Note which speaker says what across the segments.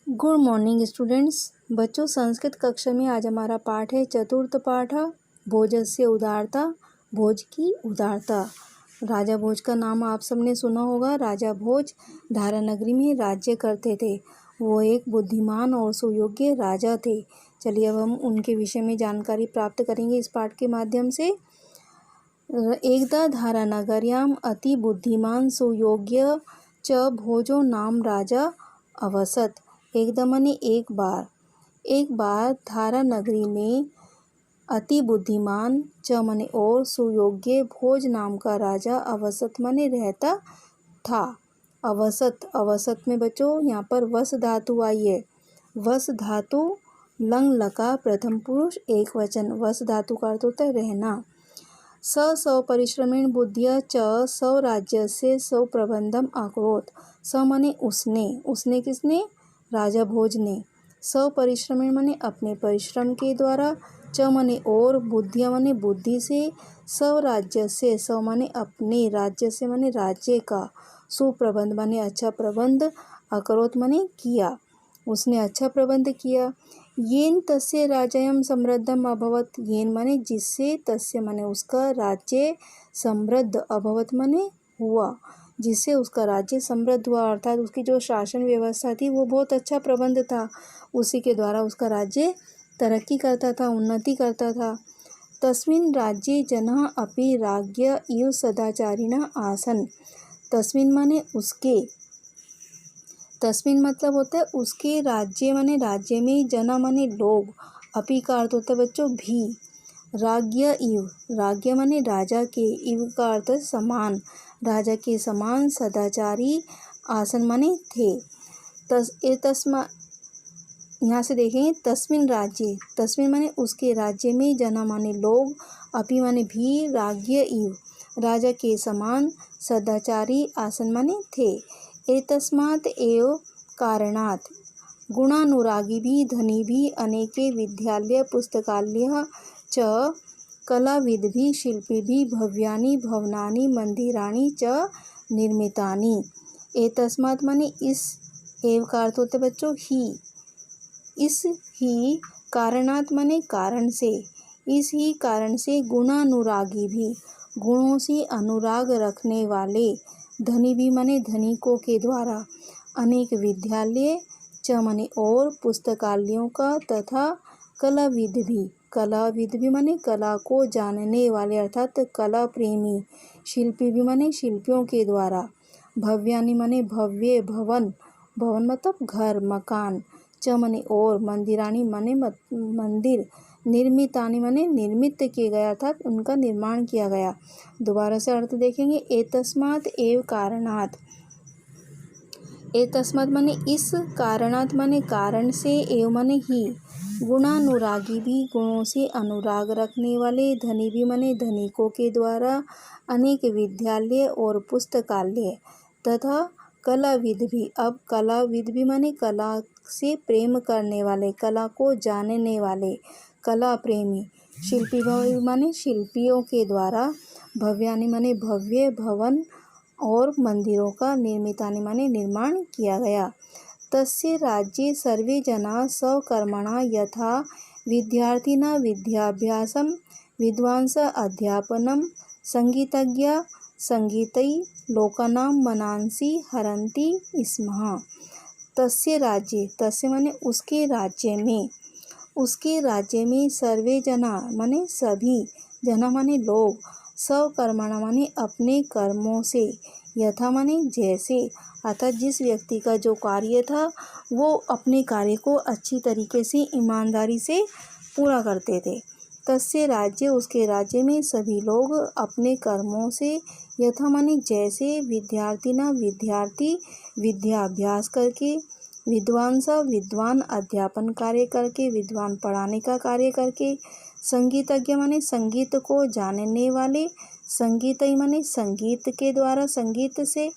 Speaker 1: Good morning students. बच्चों, संस्कृत कक्षा में आज हमारा पाठ है चतुर्थ पाठ भोजस्य उदारता। भोज की उदारता। राजा भोज का नाम आप सबने सुना होगा। राजा भोज धारा नगरी में राज्य करते थे। वो एक बुद्धिमान और सुयोग्य राजा थे। चलिए अब हम उनके विषय में जानकारी प्राप्त करेंगे इस पाठ के माध्यम से। एकदा धारा नगर्याम अति बुद्धिमान सुयोग्य च भोजो नाम राजा अवसत। एकदम माने एक बार धारा नगरी में अति बुद्धिमान च माने और सुयोग्य भोज नाम का राजा अवसत माने रहता था। अवसत में बच्चों यहाँ पर वस धातु आई है। वस धातु लंग लका प्रथम पुरुष एक वचन। वस धातु का अर्थ होता है रहना। सौ परिश्रमेण बुद्धिया च सौ राज्य से सौ प्रबंधम अकरोत। स माने उसने किसने? राजा भोज ने। सौ परिश्रमेण माने अपने परिश्रम के द्वारा। च माने और, बुद्धिया माने बुद्धि से। सौ राज्य से, सौ माने अपने, राज्य से माने राज्य का। सुप्रबंध माने अच्छा प्रबंध। अकरोत माने किया, उसने अच्छा प्रबंध किया। येन तस्य राज्यम समृद्धम अभवत। येन माने जिससे, तस्य माने उसका, राज्य समृद्ध, अभवत माने हुआ, जिससे उसका राज्य समृद्ध हुआ। अर्थात उसकी जो शासन व्यवस्था थी वो बहुत अच्छा प्रबंध था। उसी के द्वारा उसका राज्य तरक्की करता था, उन्नति करता था। तस्मिन् राज्ये जनाः अपि राज्ञ इव सदाचारिणः आसन्। तस्मिन् माने उसके, तस्मिन् मतलब होता है उसके, राज्य माने राज्य में, जना माने लोग, अपि का अर्थ होता है बच्चों भी। राज्ञ इव, राज्ञ माने राजा के, इव का अर्थ है समान, राजा के समान। सदाचारी आसन माने थे। यहाँ से देखेंगे तस्मिन राज्य, तस्मिन माने उसके राज्य में, जना माने लोग, अपि माने भी, राज्ञ इव राजा के समान, सदाचारी आसन माने थे। एतस्मात् एव कारणात् गुणानुरागी भी धनी भी अनेके विद्यालय पुस्तकालय च कलाविद भी शिल्पी भी भव्यानि भवनानि मंदिराणि च निर्मितानि। एतस्मात् माने इस, एव का अर्थ होता है बच्चों ही, इस ही, कारणात् माने कारण से, इस ही कारण से, गुणानुरागी भी गुणों से अनुराग रखने वाले, धनी भी माने धनिकों के द्वारा, अनेक विद्यालय च माने और, पुस्तकालयों का, तथा कलाविद भी माने कला को जानने वाले अर्थात कला प्रेमी, शिल्पी भी माने शिल्पियों के द्वारा, भव्यानि माने भव्य, भवन मतलब घर मकान, च माने और, मंदिराणी माने मंदिर, निर्मितानि माने निर्मित किए गया अर्थात उनका निर्माण किया गया। दोबारा से अर्थ देखेंगे। एतस्मात् एव कारणात्, एतस्मात् माने इस, कारणात् माने कारण से, एव माने ही, गुणानुरागी भी गुणों से अनुराग रखने वाले, धनी भी माने धनिकों के द्वारा, अनेक विद्यालय और पुस्तकालय, तथा कलाविद भी। अब कलाविद भी माने कला से प्रेम करने वाले, कला को जानने वाले, कला प्रेमी, शिल्पी भी माने शिल्पियों के द्वारा, भव्यानि माने भव्य, भवन और मंदिरों का, निर्मितानि माने निर्माण किया गया। तस्य राज्ये सर्वे जना स्वकर्मणा यथा विद्यार्थिना विद्याभ्यासं विद्वांस अध्यापनं संगीतज्ञ संगीतै लोकानां मनांसि हरन्ति स्म। तस्य राज्ये, तस्य माने उसके राज्य में, उसके राज्य में, सर्वे जना माने सभी, जना माने लोग, स्वकर्मणा माने अपने कर्मों से, यथा माने जैसे, अर्थात जिस व्यक्ति का जो कार्य था वो अपने कार्य को अच्छी तरीके से, ईमानदारी से पूरा करते थे। तस्य राज्य, उसके राज्य में सभी लोग अपने कर्मों से, यथा माने जैसे, विद्यार्थिना विद्यार्थी विद्या अभ्यास करके, विद्वांस विद्वान अध्यापन कार्य करके, विद्वान पढ़ाने का कार्य करके, संगीतज्ञ माने संगीत को जानने वाले, संगीतई माने संगीत के द्वारा, संगीत से,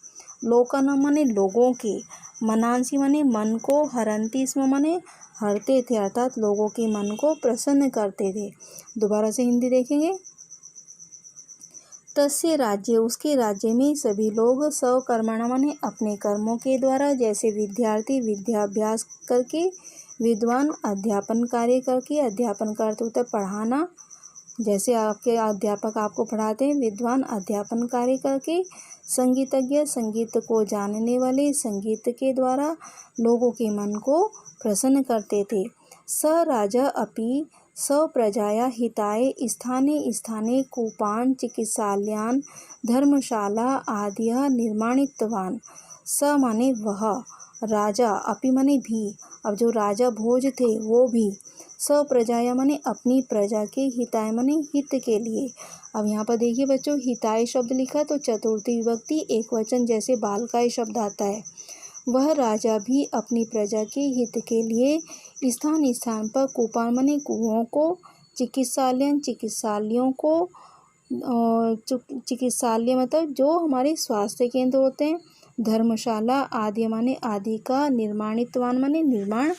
Speaker 1: लोकाना माने लोगों के, मनांसी माने मन को, हरंती स्म माने हरते थे अर्थात लोगों के मन को प्रसन्न करते थे। दोबारा से हिंदी देखेंगे। तस्य राज्य उसके राज्य में सभी लोग स्वकर्मणा माने अपने कर्मों के द्वारा, जैसे विद्यार्थी विद्याभ्यास करके, विद्वान अध्यापन कार्य करके, अध्यापन का अर्थ होता है पढ़ाना, जैसे आपके अध्यापक आपको पढ़ाते हैं, विद्वान अध्यापन कार्य करके, संगीतज्ञ संगीत को जानने वाले संगीत के द्वारा लोगों के मन को प्रसन्न करते थे। स राजा अपि स्वप्रजाया हिताय स्थाने स्थाने कूपान चिकित्सालयान धर्मशाला आदि निर्माणितवान। स माने वह, राजा अपि माने भी, अब जो राजा भोज थे वो भी, स्वप्रजाया माने अपनी प्रजा के, हिताय माने हित के लिए। अब यहाँ पर देखिए बच्चों, हिताय शब्द लिखा तो चतुर्थी विभक्ति एक वचन जैसे बालकाय शब्द आता है। वह राजा भी अपनी प्रजा के हित के लिए स्थान स्थान पर कूपान माने कुओं को, चिकित्सालयों को, चिकित्सालय मतलब जो हमारे स्वास्थ्य केंद्र होते हैं, धर्मशाला आदि माने आदि का, निर्माणितवान माने निर्माण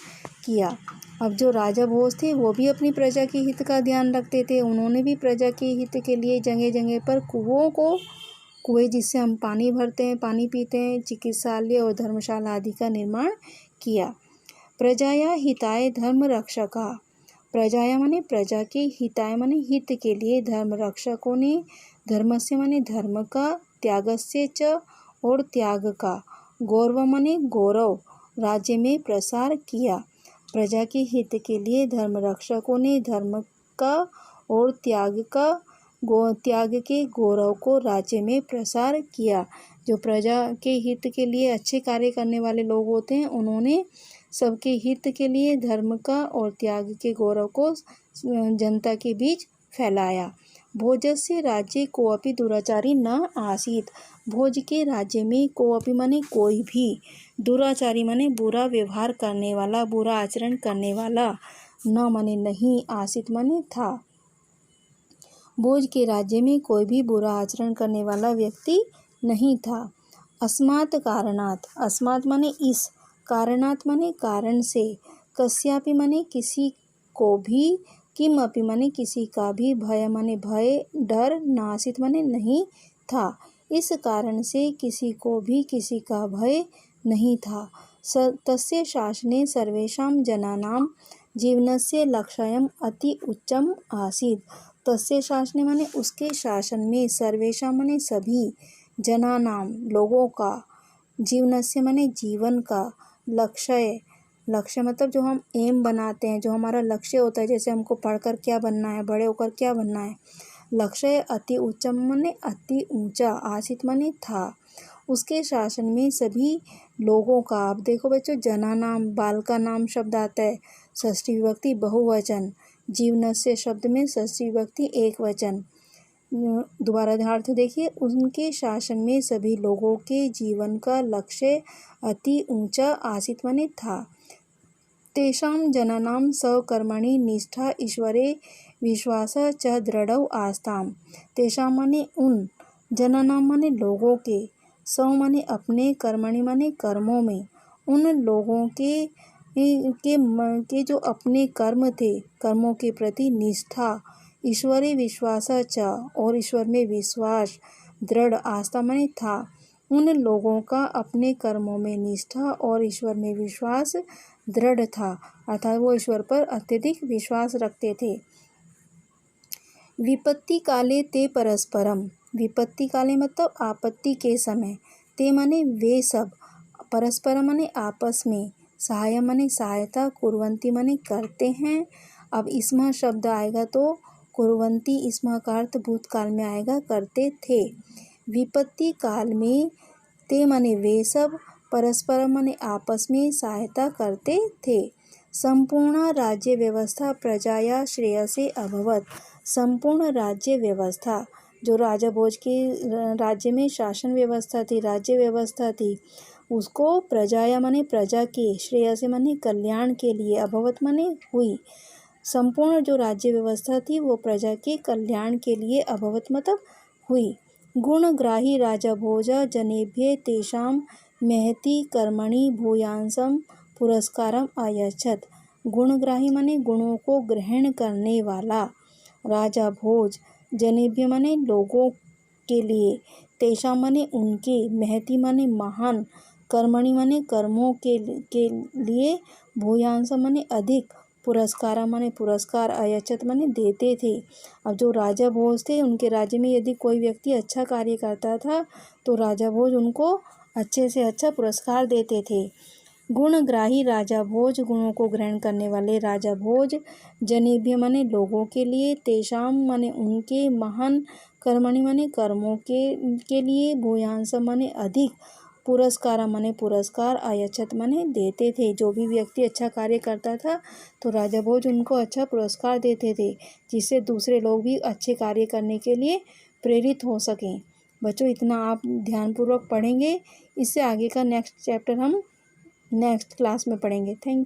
Speaker 1: किया। अब जो राजा भोज थे वो भी अपनी प्रजा के हित का ध्यान रखते थे। उन्होंने भी प्रजा के हित के लिए जगह जगह पर कुएं जिससे हम पानी भरते हैं, पानी पीते हैं, चिकित्सालय और धर्मशाला आदि का निर्माण किया। प्रजाया हिताय धर्म रक्षका, प्रजाया माने प्रजा के, हिताय माने हित के लिए, धर्म रक्षकों ने, धर्मस्य माने धर्म का, त्यागस्य च और त्याग का, गौरव माने गौरव, राज्य में प्रसार किया। प्रजा के हित के लिए धर्म रक्षकों ने धर्म का और त्याग के गौरव को राज्य में प्रसार किया। जो प्रजा के हित के लिए अच्छे कार्य करने वाले लोग होते हैं, उन्होंने सबके हित के लिए धर्म का और त्याग के गौरव को जनता के बीच फैलाया। भोजस्य राज्य कोऽपि दुराचारी न आसीत्, भोज के राज्य में कोऽपि माने कोई भी, दुराचारी माने बुरा व्यवहार करने वाला, बुरा आचरण करने वाला, न माने नहीं, आसीत् माने था। भोज के राज्य में कोई भी बुरा आचरण करने वाला व्यक्ति नहीं था। अस्मात् कारणात्, अस्मात् माने इस, कारणात् माने कारण से, कस्यापि माने किसी को भी, किमपि माने किसी का भी, भय माने भय डर, नासित माने नहीं था। इस कारण से किसी को भी किसी का भय नहीं था। तस्य शासने सर्वेषां जनानां जीवनस्य लक्ष्यम् अति उच्चम आसीत्। तस्य शासने माने उसके शासन में, सर्वेषां माने सभी, जनानां लोगों का, जीवनस्य माने जीवन का, लक्ष्य मतलब जो हम एम बनाते हैं, जो हमारा लक्ष्य होता है, जैसे हमको पढ़कर क्या बनना है, बड़े होकर क्या बनना है, लक्ष्य अति उच्चम माने अति ऊंचा, आसित माने था। उसके शासन में सभी लोगों का, अब देखो बच्चों, जना नाम, बाल का नाम शब्द आता है, षष्ठी विभक्ति बहुवचन, जीवनस्य शब्द में षष्ठी विभक्ति एक वचन। दोबारा अर्थ देखिए, उनके शासन में सभी लोगों के जीवन का लक्ष्य अति ऊंचा, आसित माने था। तेषां जनानां स्वकर्मणि निष्ठा ईश्वरे विश्वास च दृढ़ौ आस्ताम्। तेषां माने उन, जनानां माने लोगों के, स्व माने अपने, कर्मणि माने कर्मों में, उन लोगों के जो अपने कर्म थे, कर्मों के प्रति निष्ठा, ईश्वरे विश्वास च और ईश्वर में विश्वास, दृढ़ आस्था माने था। उन लोगों का अपने कर्मों में निष्ठा और ईश्वर में विश्वास दृढ़ था, अर्थात वो ईश्वर पर अत्यधिक विश्वास रखते थे। विपत्ति काले ते परस्परम, विपत्ति काले मतलब आपत्ति के समय, ते माने वे सब, परस्पर माने आपस में, सहाय माने सहायता, कुर्वन्ति माने करते हैं। अब इसमें शब्द आएगा तो कुर्वन्ति, इसमें का अर्थ भूतकाल में आएगा, करते थे। विपत्ति काल में ते माने वे सब, परस्पर माने आपस में सहायता करते थे। संपूर्ण राज्य व्यवस्था प्रजाया श्रेयसे अभवत, संपूर्ण राज्य व्यवस्था, जो राजा भोज के राज्य में शासन व्यवस्था थी, राज्य व्यवस्था थी, उसको प्रजाया माने प्रजा के, श्रेयसे माने कल्याण के लिए, अभवत माने हुई, संपूर्ण जो राज्य व्यवस्था थी वो प्रजा के कल्याण के लिए अभवत मतलब हुई। गुणग्राही राजा भोजा जनेभ्य तेषां महति कर्मणि भूयांसम पुरस्कारम अयच्छत्। गुणग्राही माने गुणों को ग्रहण करने वाला, राजा भोज, जनेभ्य माने लोगों के लिए, तेषां माने उनके, महति माने महान, कर्मणि माने कर्मों के लिए, भूयांश माने अधिक, पुरस्कारा माने पुरस्कार, अयच्छत माने देते थे। अब जो राजा भोज थे उनके राज्य में यदि कोई व्यक्ति अच्छा कार्य करता था तो राजा भोज उनको अच्छे से अच्छा पुरस्कार देते थे। गुणग्राही राजा भोज, गुणों को ग्रहण करने वाले राजा भोज, जनेभ्य माने लोगों के लिए, तेषां माने उनके, महान, कर्मणि माने कर्मों के लिए, भूयांश माने अधिक, पुरस्कारा माने पुरस्कार, अयच्छत माने देते थे। जो भी व्यक्ति अच्छा कार्य करता था तो राजा भोज उनको अच्छा पुरस्कार देते थे, जिससे दूसरे लोग भी अच्छे कार्य करने के लिए प्रेरित हो सकें। बच्चों इतना आप ध्यानपूर्वक पढ़ेंगे, इससे आगे का नेक्स्ट चैप्टर हम नेक्स्ट क्लास में पढ़ेंगे। Thank you.